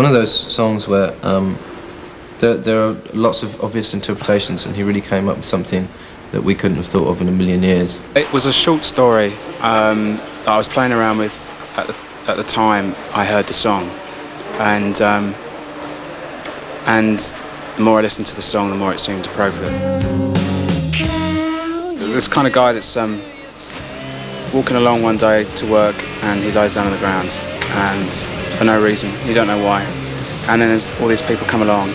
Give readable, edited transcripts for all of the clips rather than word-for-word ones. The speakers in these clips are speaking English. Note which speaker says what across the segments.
Speaker 1: one of those songs where there are lots of obvious interpretations, and he really came up with something that we couldn't have thought of in a million years.
Speaker 2: It was a short story that I was playing around with at the time I heard the song, and the more I listened to the song, the more it seemed appropriate. This kind of guy that's walking along one day to work, and he lies down on the ground, and for no reason, you don't know why. And then there's all these people come along,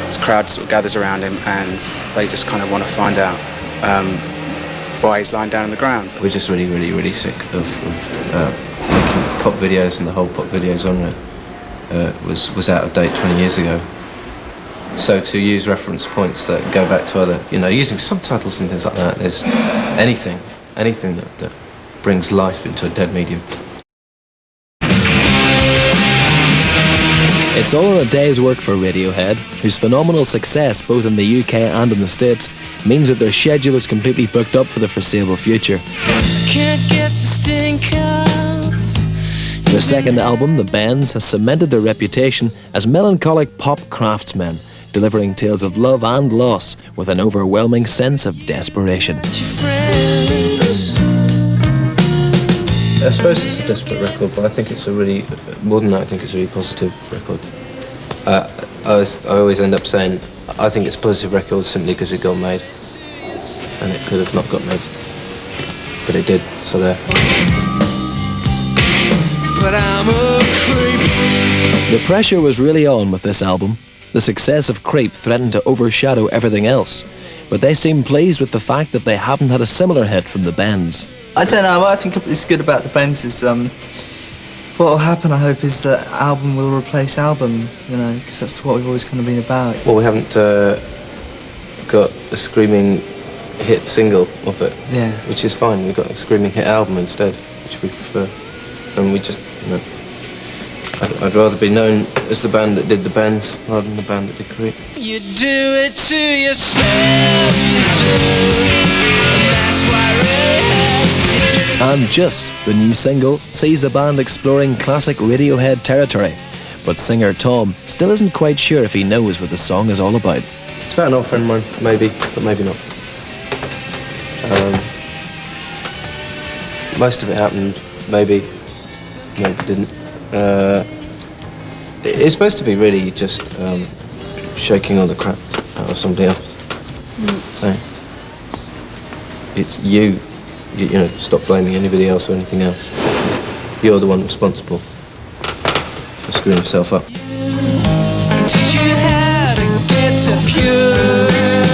Speaker 2: this crowd sort of gathers around him, and they just kind of want to find out why he's lying down on the ground.
Speaker 1: We're just really, really, really sick of making pop videos, and the whole pop video genre was out of date 20 years ago. So to use reference points that go back to other, using subtitles and things like that, is anything that brings life into a dead medium.
Speaker 3: It's all in a day's work for Radiohead, whose phenomenal success both in the UK and in the States means that their schedule is completely booked up for the foreseeable future.
Speaker 4: Can't get the stink out.
Speaker 3: Their second album, The Bends, has cemented their reputation as melancholic pop craftsmen, delivering tales of love and loss with an overwhelming sense of desperation.
Speaker 1: I suppose it's a desperate record, but I think it's more than that, I think it's a really positive record. I always end up saying, I think it's a positive record simply because it got made. And it could have not got made. But it did, so there.
Speaker 4: But I'm a creep.
Speaker 3: The pressure was really on with this album. The success of Creep threatened to overshadow everything else, but they seem pleased with the fact that they haven't had a similar hit from The Bends.
Speaker 5: I don't know, what I think is good about The Bends is what will happen, I hope, is that album will replace album, because that's what we've always kind of been about.
Speaker 1: Well, we haven't got a screaming hit single of it,
Speaker 5: yeah,
Speaker 1: which is fine. We've got a screaming hit album instead, which we prefer. And we just, I'd rather be known as the band that did The Bends rather than the band that did Creep.
Speaker 4: You do it to yourself, you do. That's why Radiohead's do.
Speaker 3: And Just, the new single, sees the band exploring classic Radiohead territory. But singer Thom still isn't quite sure if he knows what the song is all about.
Speaker 1: It's about an old friend of mine, maybe, but maybe not. Most of it happened, maybe didn't. It's supposed to be really just shaking all the crap out of somebody else. So it's you stop blaming anybody else or anything else. You're the one responsible for screwing yourself up.
Speaker 4: Teach you how to get to purest.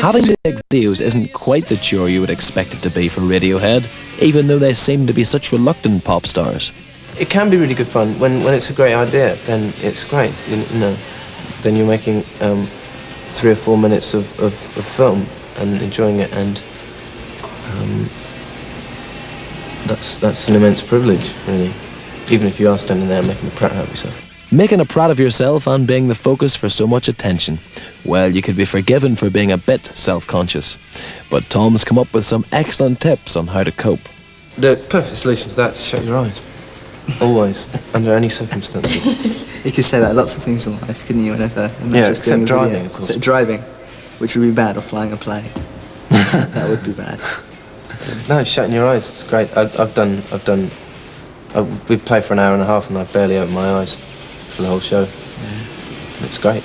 Speaker 3: Having big videos isn't quite the chore you would expect it to be for Radiohead, even though they seem to be such reluctant pop stars.
Speaker 1: It can be really good fun. When it's a great idea, then it's great. Then you're making 3 or 4 minutes of film and enjoying it, and that's an immense privilege, really. Even if you are standing there making a prat out of yourself.
Speaker 3: Making a prat of yourself and being the focus for so much attention, well, you could be forgiven for being a bit self-conscious. But Thom's come up with some excellent tips on how to cope.
Speaker 1: The perfect solution to that is shut your eyes. Always, under any circumstances.
Speaker 5: You could say that lots of things in life, couldn't you?
Speaker 1: Except driving, of course.
Speaker 5: Except driving, which would be bad, or flying a plane. That would be bad.
Speaker 1: No, shutting your eyes, it's great. We've played for an hour and a half and I've barely opened my eyes for the whole show.
Speaker 5: Yeah.
Speaker 1: It's great.